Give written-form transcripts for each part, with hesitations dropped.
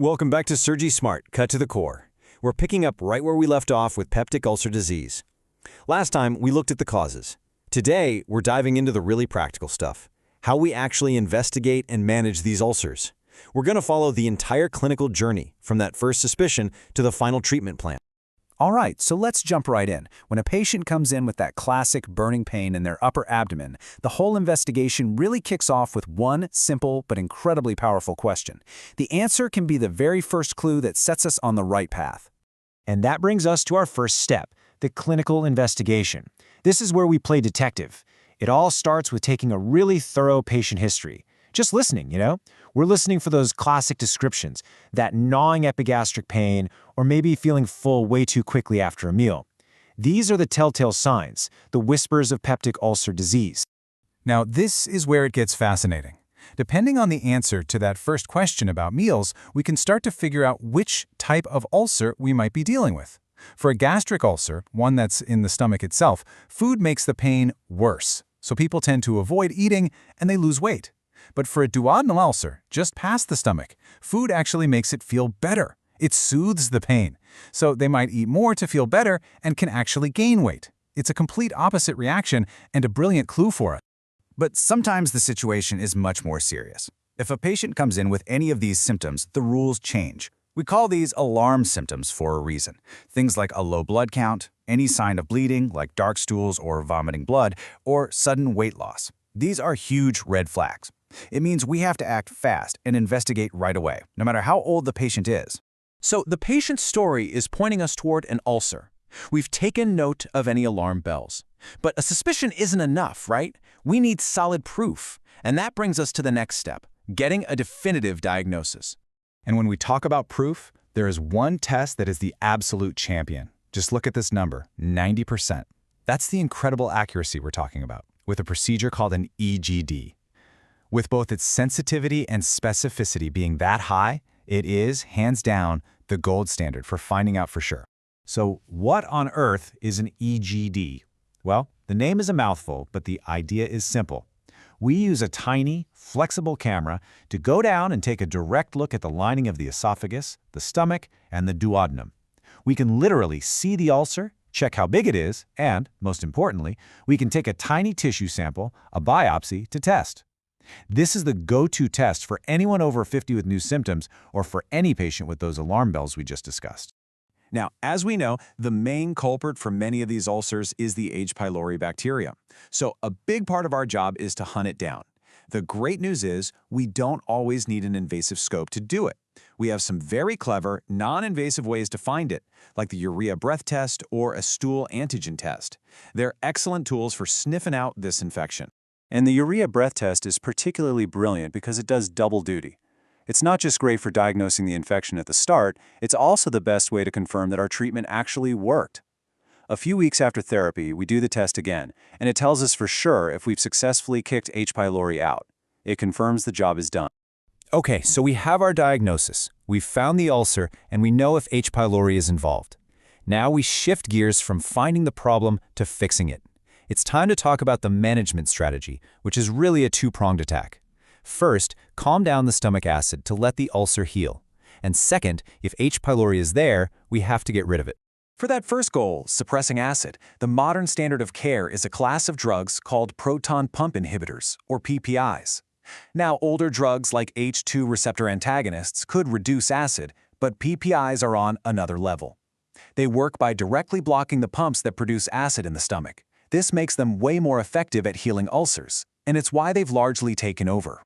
Welcome back to SurgiSmart, Cut to the Core. We're picking up right where we left off with peptic ulcer disease. Last time, we looked at the causes. Today, we're diving into the really practical stuff, how we actually investigate and manage these ulcers. We're going to follow the entire clinical journey, from that first suspicion to the final treatment plan. All right, so let's jump right in. When a patient comes in with that classic burning pain in their upper abdomen, the whole investigation really kicks off with one simple but incredibly powerful question. The answer can be the very first clue that sets us on the right path. And that brings us to our first step, the clinical investigation. This is where we play detective. It all starts with taking a really thorough patient history. Just listening, We're listening for those classic descriptions, that gnawing epigastric pain, or maybe feeling full way too quickly after a meal. These are the telltale signs, the whispers of peptic ulcer disease. Now, this is where it gets fascinating. Depending on the answer to that first question about meals, we can start to figure out which type of ulcer we might be dealing with. For a gastric ulcer, one that's in the stomach itself, food makes the pain worse, so people tend to avoid eating and they lose weight. But for a duodenal ulcer, just past the stomach, food actually makes it feel better. It soothes the pain. So they might eat more to feel better and can actually gain weight. It's a complete opposite reaction and a brilliant clue for us. But sometimes the situation is much more serious. If a patient comes in with any of these symptoms, the rules change. We call these alarm symptoms for a reason. Things like a low blood count, any sign of bleeding, like dark stools or vomiting blood, or sudden weight loss. These are huge red flags. It means we have to act fast and investigate right away, no matter how old the patient is. So the patient's story is pointing us toward an ulcer. We've taken note of any alarm bells. But a suspicion isn't enough, right? We need solid proof. And that brings us to the next step, getting a definitive diagnosis. And when we talk about proof, there is one test that is the absolute champion. Just look at this number, 90%. That's the incredible accuracy we're talking about, with a procedure called an EGD. With both its sensitivity and specificity being that high, it is, hands down, the gold standard for finding out for sure. So what on earth is an EGD? Well, the name is a mouthful, but the idea is simple. We use a tiny, flexible camera to go down and take a direct look at the lining of the esophagus, the stomach, and the duodenum. We can literally see the ulcer, check how big it is, and, most importantly, we can take a tiny tissue sample, a biopsy, to test. This is the go-to test for anyone over 50 with new symptoms or for any patient with those alarm bells we just discussed. Now, as we know, the main culprit for many of these ulcers is the H. pylori bacteria. So a big part of our job is to hunt it down. The great news is we don't always need an invasive scope to do it. We have some very clever, non-invasive ways to find it, like the urea breath test or a stool antigen test. They're excellent tools for sniffing out this infection. And the urea breath test is particularly brilliant because it does double duty. It's not just great for diagnosing the infection at the start, it's also the best way to confirm that our treatment actually worked. A few weeks after therapy, we do the test again, and it tells us for sure if we've successfully kicked H. pylori out. It confirms the job is done. Okay, so we have our diagnosis. We've found the ulcer, and we know if H. pylori is involved. Now we shift gears from finding the problem to fixing it. It's time to talk about the management strategy, which is really a two-pronged attack. First, calm down the stomach acid to let the ulcer heal. And second, if H. pylori is there, we have to get rid of it. For that first goal, suppressing acid, the modern standard of care is a class of drugs called proton pump inhibitors, or PPIs. Now, older drugs like H2 receptor antagonists could reduce acid, but PPIs are on another level. They work by directly blocking the pumps that produce acid in the stomach. This makes them way more effective at healing ulcers, and it's why they've largely taken over.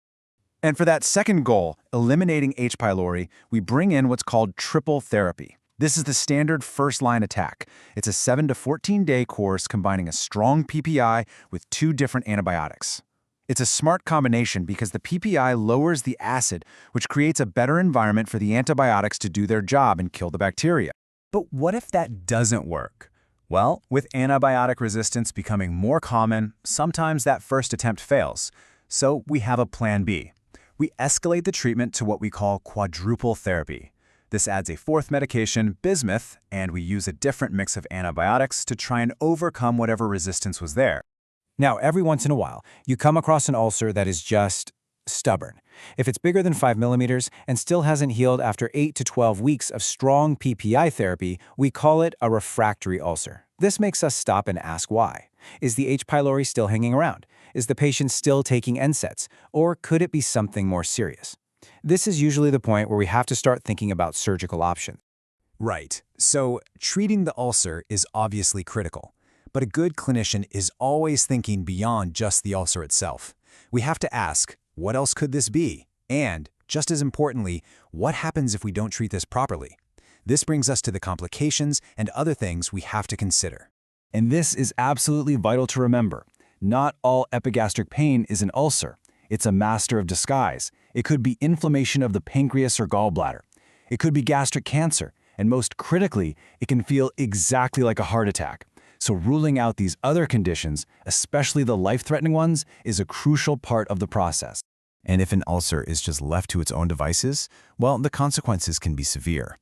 And for that second goal, eliminating H. pylori, we bring in what's called triple therapy. This is the standard first-line attack. It's a 7 to 14-day course combining a strong PPI with 2 different antibiotics. It's a smart combination because the PPI lowers the acid, which creates a better environment for the antibiotics to do their job and kill the bacteria. But what if that doesn't work? Well, with antibiotic resistance becoming more common, sometimes that first attempt fails. So we have a plan B. We escalate the treatment to what we call quadruple therapy. This adds a 4th medication, bismuth, and we use a different mix of antibiotics to try and overcome whatever resistance was there. Now, every once in a while, you come across an ulcer that is just stubborn. If it's bigger than 5 millimeters and still hasn't healed after 8 to 12 weeks of strong PPI therapy, we call it a refractory ulcer. This makes us stop and ask why. Is the H. pylori still hanging around? Is the patient still taking NSAIDs? Or could it be something more serious? This is usually the point where we have to start thinking about surgical options. Right. So treating the ulcer is obviously critical. But a good clinician is always thinking beyond just the ulcer itself. We have to ask, what else could this be? And, just as importantly, what happens if we don't treat this properly? This brings us to the complications and other things we have to consider. And this is absolutely vital to remember. Not all epigastric pain is an ulcer. It's a master of disguise. It could be inflammation of the pancreas or gallbladder. It could be gastric cancer. And most critically, it can feel exactly like a heart attack. So ruling out these other conditions, especially the life-threatening ones, is a crucial part of the process. And if an ulcer is just left to its own devices, well, the consequences can be severe.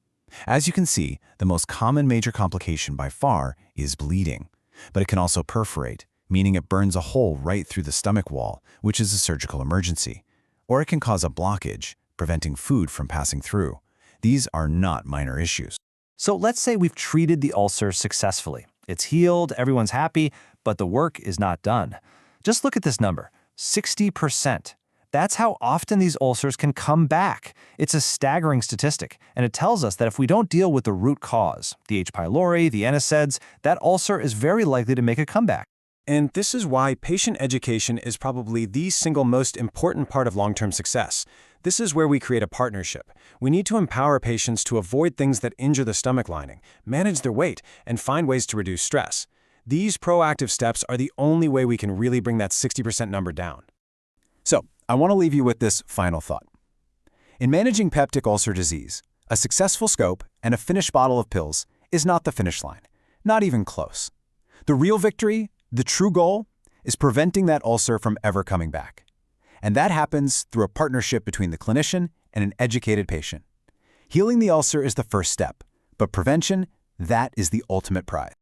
As you can see, the most common major complication by far is bleeding. But it can also perforate, meaning it burns a hole right through the stomach wall, which is a surgical emergency. Or it can cause a blockage, preventing food from passing through. These are not minor issues. So let's say we've treated the ulcer successfully. It's healed, everyone's happy, but the work is not done. Just look at this number, 60%. That's how often these ulcers can come back. It's a staggering statistic, and it tells us that if we don't deal with the root cause, the H. pylori, the NSAIDs, that ulcer is very likely to make a comeback. And this is why patient education is probably the single most important part of long-term success. This is where we create a partnership. We need to empower patients to avoid things that injure the stomach lining, manage their weight, and find ways to reduce stress. These proactive steps are the only way we can really bring that 60% number down. So, I want to leave you with this final thought. In managing peptic ulcer disease, a successful scope and a finished bottle of pills is not the finish line, not even close. The real victory, the true goal, is preventing that ulcer from ever coming back. And that happens through a partnership between the clinician and an educated patient. Healing the ulcer is the first step, but prevention, that is the ultimate prize.